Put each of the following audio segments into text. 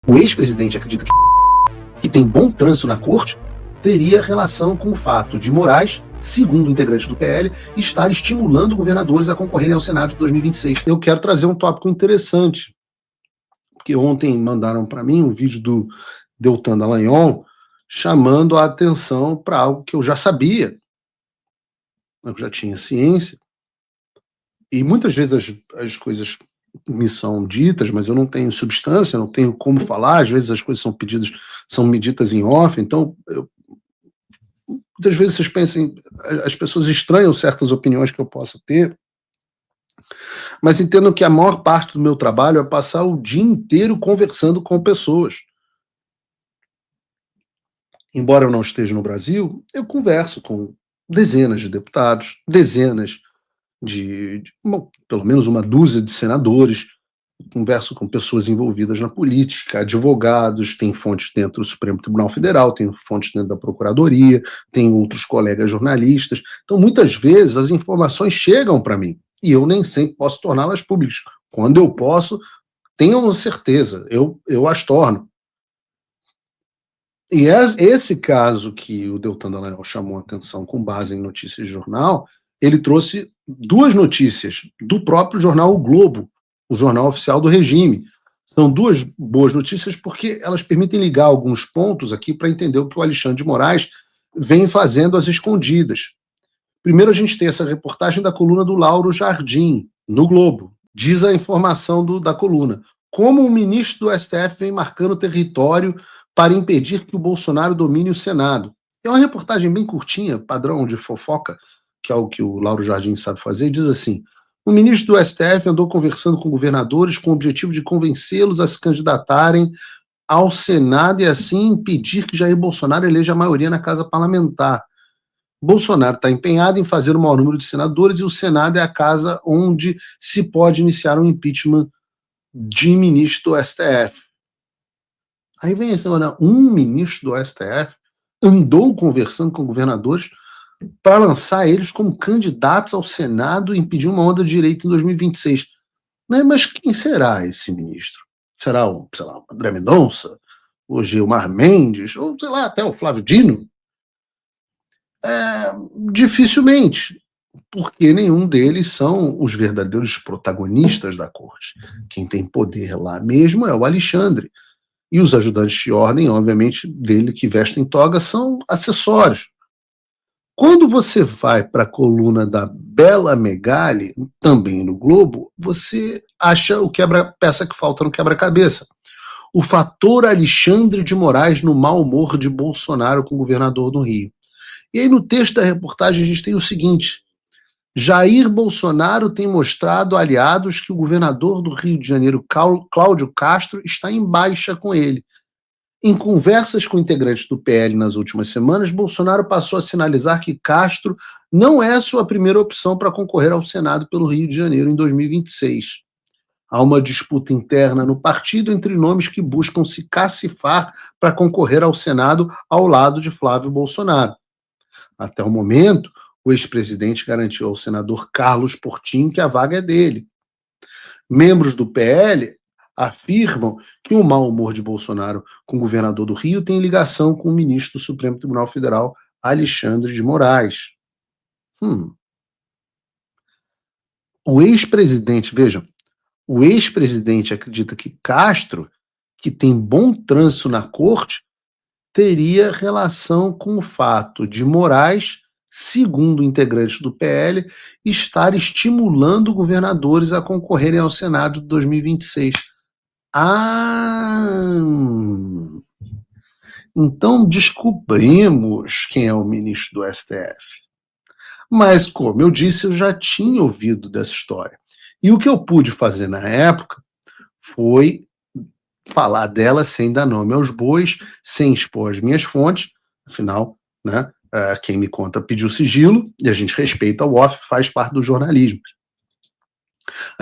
O ex-presidente acredita que tem bom trânsito na corte teria relação com o fato de Moraes, segundo integrantes do PL, estar estimulando governadores a concorrerem ao Senado de 2026. Eu quero trazer um tópico interessante, porque ontem mandaram para mim um vídeo do Deltan Dallagnol chamando a atenção para algo que eu já sabia, eu já tinha ciência, e muitas vezes as coisas me são ditas, mas eu não tenho substância, não tenho como falar, às vezes as coisas são medidas em off, então muitas vezes vocês pensam, as pessoas estranham certas opiniões que eu posso ter, mas entendam que a maior parte do meu trabalho é passar o dia inteiro conversando com pessoas. Embora eu não esteja no Brasil, eu converso com dezenas de deputados, dezenas pelo menos uma dúzia de senadores, converso com pessoas envolvidas na política, advogados, tem fontes dentro do Supremo Tribunal Federal, tem fontes dentro da Procuradoria, tem outros colegas jornalistas. Então, muitas vezes, as informações chegam para mim e eu nem sempre posso torná-las públicas. Quando eu posso, tenham certeza, eu as torno. E esse caso que o Deltan Dallagnol chamou a atenção com base em notícias de jornal, ele trouxe duas notícias do próprio jornal O Globo, o jornal oficial do regime. São duas boas notícias porque elas permitem ligar alguns pontos aqui para entender o que o Alexandre de Moraes vem fazendo às escondidas. Primeiro a gente tem essa reportagem da coluna do Lauro Jardim, no Globo. Diz a informação da coluna. Como o ministro do STF vem marcando território para impedir que o Bolsonaro domine o Senado. É uma reportagem bem curtinha, padrão de fofoca, que é o que o Lauro Jardim sabe fazer, e diz assim: o ministro do STF andou conversando com governadores com o objetivo de convencê-los a se candidatarem ao Senado e assim impedir que Jair Bolsonaro eleja a maioria na Casa Parlamentar. Bolsonaro está empenhado em fazer o maior número de senadores e o Senado é a casa onde se pode iniciar um impeachment de ministro do STF. Aí vem assim, olha, um ministro do STF andou conversando com governadores para lançar eles como candidatos ao Senado e impedir uma onda de direita em 2026. Né? Mas quem será esse ministro? Será o André Mendonça? O Gilmar Mendes? Ou, sei lá, até o Flávio Dino? Dificilmente, porque nenhum deles são os verdadeiros protagonistas da corte. Quem tem poder lá mesmo é o Alexandre. E os ajudantes de ordem, obviamente, dele que vestem toga, são acessórios. Quando você vai para a coluna da Bela Megali, também no Globo, você acha o peça que falta no quebra-cabeça. O fator Alexandre de Moraes no mau humor de Bolsonaro com o governador do Rio. E aí no texto da reportagem a gente tem o seguinte: Jair Bolsonaro tem mostrado a aliados que o governador do Rio de Janeiro, Cláudio Castro, está em baixa com ele. Em conversas com integrantes do PL nas últimas semanas, Bolsonaro passou a sinalizar que Castro não é sua primeira opção para concorrer ao Senado pelo Rio de Janeiro em 2026. Há uma disputa interna no partido entre nomes que buscam se cacifar para concorrer ao Senado ao lado de Flávio Bolsonaro. Até o momento, o ex-presidente garantiu ao senador Carlos Portinho que a vaga é dele. Membros do PL afirmam que o mau humor de Bolsonaro com o governador do Rio tem ligação com o ministro do Supremo Tribunal Federal, Alexandre de Moraes. O ex-presidente, vejam, o ex-presidente acredita que Castro, que tem bom trânsito na corte, teria relação com o fato de Moraes, segundo integrantes do PL, estar estimulando governadores a concorrerem ao Senado de 2026. Então descobrimos quem é o ministro do STF. Mas, como eu disse, eu já tinha ouvido dessa história. E o que eu pude fazer na época foi falar dela sem dar nome aos bois, sem expor as minhas fontes, afinal, né, quem me conta pediu sigilo, e a gente respeita o off, faz parte do jornalismo.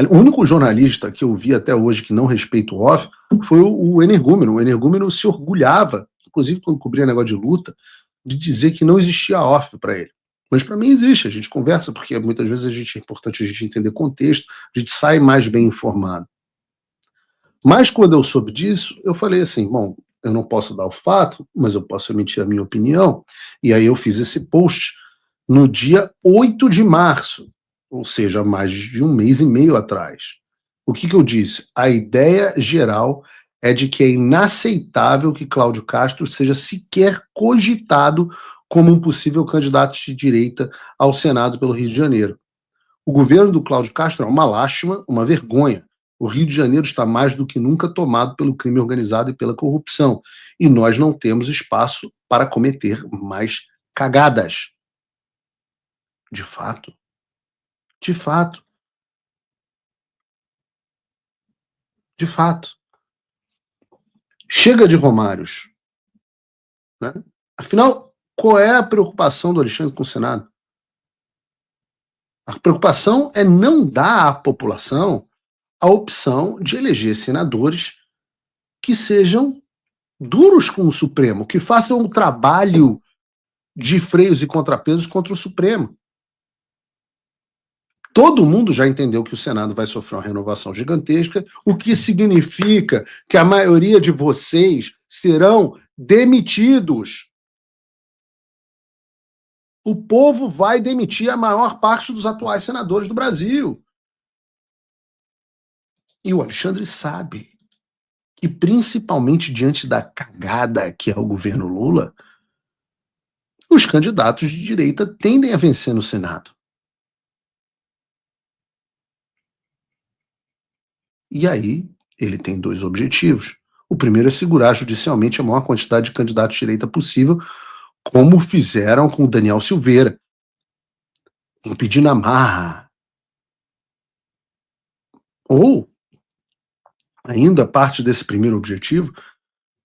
O único jornalista que eu vi até hoje que não respeita o off foi o Energúmeno. O Energúmeno se orgulhava, inclusive quando cobria negócio de luta, de dizer que não existia off para ele. Mas para mim existe, a gente conversa, porque muitas vezes é importante a gente entender contexto, a gente sai mais bem informado. Mas quando eu soube disso, eu falei assim, bom, eu não posso dar o fato, mas eu posso emitir a minha opinião. E aí eu fiz esse post no dia 8 de março, ou seja, mais de um mês e meio atrás. O que eu disse? A ideia geral é de que é inaceitável que Cláudio Castro seja sequer cogitado como um possível candidato de direita ao Senado pelo Rio de Janeiro. O governo do Cláudio Castro é uma lástima, uma vergonha. O Rio de Janeiro está mais do que nunca tomado pelo crime organizado e pela corrupção. E nós não temos espaço para cometer mais cagadas. De fato. De fato. De fato. Chega de Romários. Né? Afinal, qual é a preocupação do Alexandre com o Senado? A preocupação é não dar à população a opção de eleger senadores que sejam duros com o Supremo, que façam um trabalho de freios e contrapesos contra o Supremo. Todo mundo já entendeu que o Senado vai sofrer uma renovação gigantesca, o que significa que a maioria de vocês serão demitidos. O povo vai demitir a maior parte dos atuais senadores do Brasil. E o Alexandre sabe que, principalmente diante da cagada que é o governo Lula, os candidatos de direita tendem a vencer no Senado. E aí, ele tem dois objetivos. O primeiro é segurar judicialmente a maior quantidade de candidatos de direita possível, como fizeram com o Daniel Silveira, impedir na marra. Ou, ainda parte desse primeiro objetivo,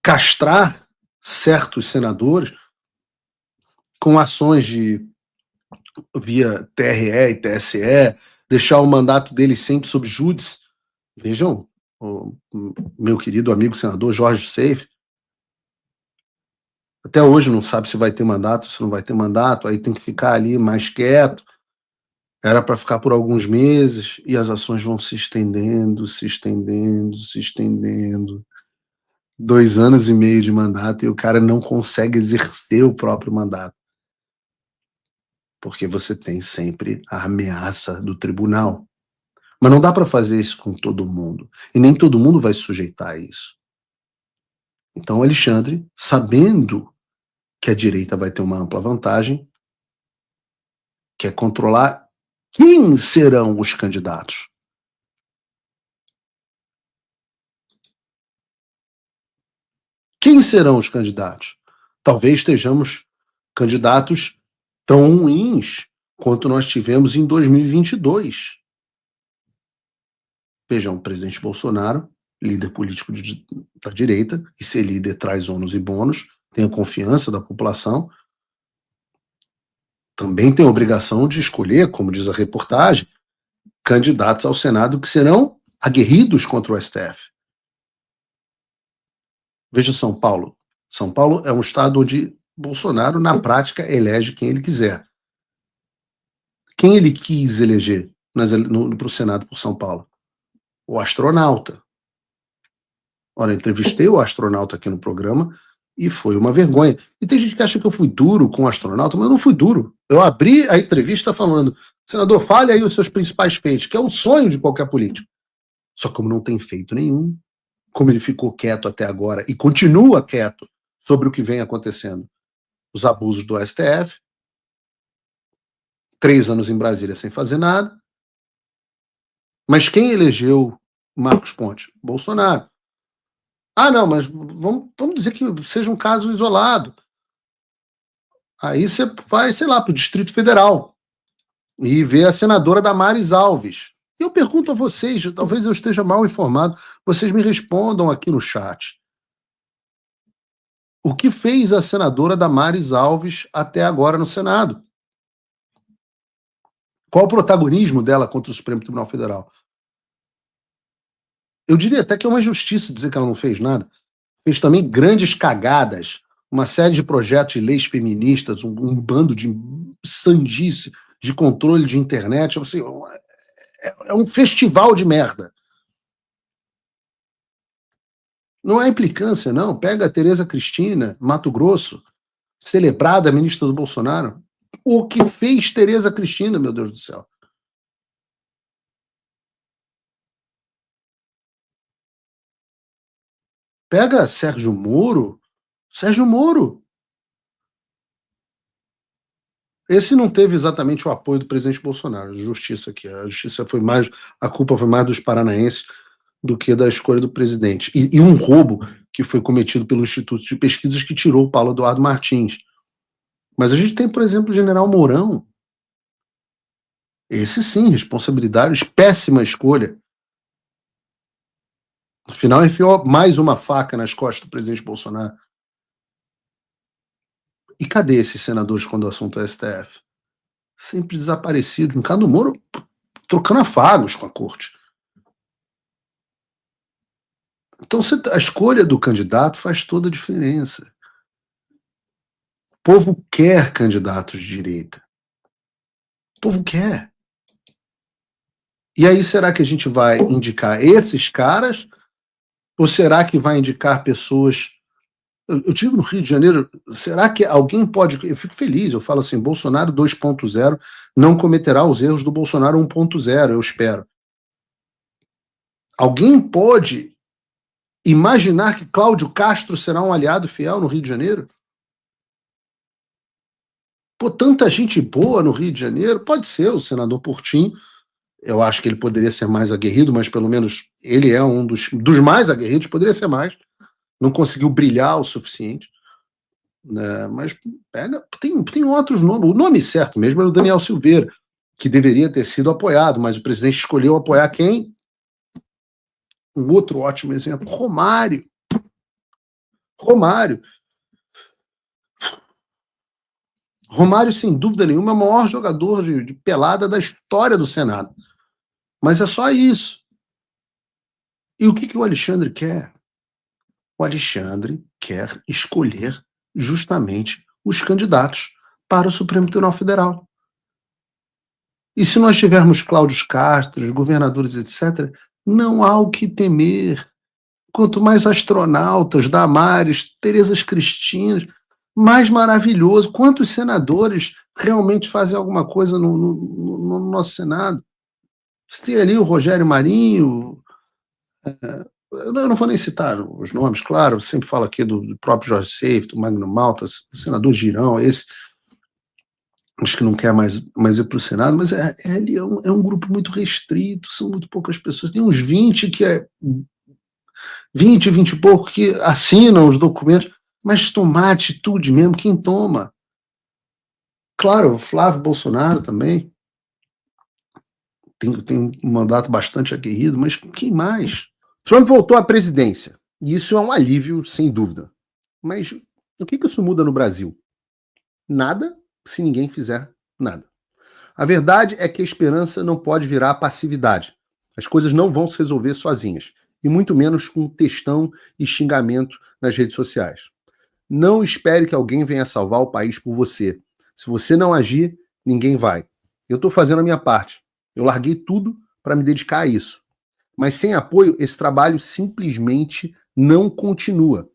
castrar certos senadores com ações de via TRE e TSE, deixar o mandato deles sempre sob júdice. Vejam, o meu querido amigo senador Jorge Seife, até hoje não sabe se vai ter mandato, se não vai ter mandato, aí tem que ficar ali mais quieto. Era para ficar por alguns meses e as ações vão se estendendo, se estendendo, se estendendo. 2 anos e meio de mandato e o cara não consegue exercer o próprio mandato. Porque você tem sempre a ameaça do tribunal. Mas não dá para fazer isso com todo mundo. E nem todo mundo vai se sujeitar a isso. Então, Alexandre, sabendo que a direita vai ter uma ampla vantagem, quer controlar quem serão os candidatos. Quem serão os candidatos? Talvez estejamos candidatos tão ruins quanto nós tivemos em 2022. Vejam, o presidente Bolsonaro, líder político da direita, e ser líder traz ônus e bônus, tem a confiança da população, também tem a obrigação de escolher, como diz a reportagem, candidatos ao Senado que serão aguerridos contra o STF. Veja São Paulo. São Paulo é um estado onde Bolsonaro, na prática, elege quem ele quiser. Quem ele quis eleger para o Senado por São Paulo? O astronauta. Ora, entrevistei o astronauta aqui no programa e foi uma vergonha. E tem gente que acha que eu fui duro com o astronauta, mas eu não fui duro. Eu abri a entrevista falando, senador, fale aí os seus principais feitos, que é o sonho de qualquer político. Só como não tem feito nenhum, como ele ficou quieto até agora e continua quieto sobre o que vem acontecendo, os abusos do STF, 3 anos em Brasília sem fazer nada. Mas quem elegeu Marcos Pontes? Bolsonaro. Ah, não, mas vamos dizer que seja um caso isolado. Aí você vai, sei lá, para o Distrito Federal e vê a senadora Damares Alves. Eu pergunto a vocês, talvez eu esteja mal informado, vocês me respondam aqui no chat. O que fez a senadora Damares Alves até agora no Senado? Qual o protagonismo dela contra o Supremo Tribunal Federal? Eu diria até que é uma injustiça dizer que ela não fez nada. Fez também grandes cagadas, uma série de projetos de leis feministas, um bando de sandice, de controle de internet. Assim, é um festival de merda. Não é implicância, não. Pega a Tereza Cristina, Mato Grosso, celebrada ministra do Bolsonaro. O que fez Tereza Cristina, meu Deus do céu? Pega Sérgio Moro. Sérgio Moro. Esse não teve exatamente o apoio do presidente Bolsonaro, justiça aqui. A justiça foi mais, a culpa foi mais dos paranaenses do que da escolha do presidente. E um roubo que foi cometido pelo Instituto de Pesquisas que tirou o Paulo Eduardo Martins. Mas a gente tem, por exemplo, o general Mourão. Esse sim, responsabilidades, péssima escolha. No final, enfiou mais uma faca nas costas do presidente Bolsonaro. E cadê esses senadores quando o assunto é STF? Sempre desaparecidos. No caso do Moro, trocando afagos com a corte. Então, a escolha do candidato faz toda a diferença. O povo quer candidatos de direita. O povo quer. E aí, será que a gente vai indicar esses caras? Ou será que vai indicar pessoas... Eu digo no Rio de Janeiro, será que alguém pode... Eu fico feliz, eu falo assim, Bolsonaro 2.0 não cometerá os erros do Bolsonaro 1.0, eu espero. Alguém pode imaginar que Cláudio Castro será um aliado fiel no Rio de Janeiro? Pô, tanta gente boa no Rio de Janeiro, pode ser o senador Portinho, eu acho que ele poderia ser mais aguerrido, mas pelo menos ele é um dos mais aguerridos, poderia ser mais, não conseguiu brilhar o suficiente, né? Mas pega, tem outros nomes, o nome certo mesmo era o Daniel Silveira, que deveria ter sido apoiado, mas o presidente escolheu apoiar quem? Um outro ótimo exemplo, Romário. Romário, sem dúvida nenhuma, é o maior jogador de pelada da história do Senado. Mas é só isso. E o que o Alexandre quer? O Alexandre quer escolher justamente os candidatos para o Supremo Tribunal Federal. E se nós tivermos Cláudio Castro, governadores, etc., não há o que temer. Quanto mais astronautas, Damares, Terezas Cristinas, mais maravilhoso. Quantos senadores realmente fazem alguma coisa no nosso Senado? Você tem ali o Rogério Marinho, eu não vou nem citar os nomes, claro, eu sempre falo aqui do próprio Jorge Seif, do Magno Malta, senador Girão, esse, acho que não quer mais ir para o Senado, mas ele é um grupo muito restrito, são muito poucas pessoas, tem uns 20 20 e pouco que assinam os documentos, mas tomar atitude mesmo, quem toma? Claro, o Flávio Bolsonaro também tem um mandato bastante aguerrido, mas quem mais? Trump voltou à presidência, e isso é um alívio, sem dúvida. Mas o que isso muda no Brasil? Nada, se ninguém fizer nada. A verdade é que a esperança não pode virar passividade. As coisas não vão se resolver sozinhas, e muito menos com textão e xingamento nas redes sociais. Não espere que alguém venha salvar o país por você. Se você não agir, ninguém vai. Eu estou fazendo a minha parte. Eu larguei tudo para me dedicar a isso. Mas sem apoio, esse trabalho simplesmente não continua.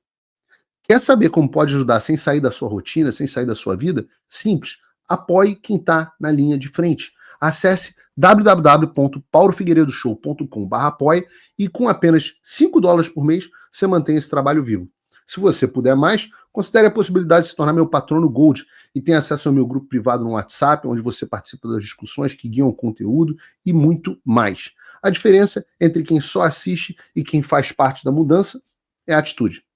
Quer saber como pode ajudar sem sair da sua rotina, sem sair da sua vida? Simples. Apoie quem está na linha de frente. Acesse www.paulofigueiredoshow.com/apoie e com apenas $5 por mês você mantém esse trabalho vivo. Se você puder mais, considere a possibilidade de se tornar meu patrono Gold e tenha acesso ao meu grupo privado no WhatsApp, onde você participa das discussões que guiam o conteúdo e muito mais. A diferença entre quem só assiste e quem faz parte da mudança é a atitude.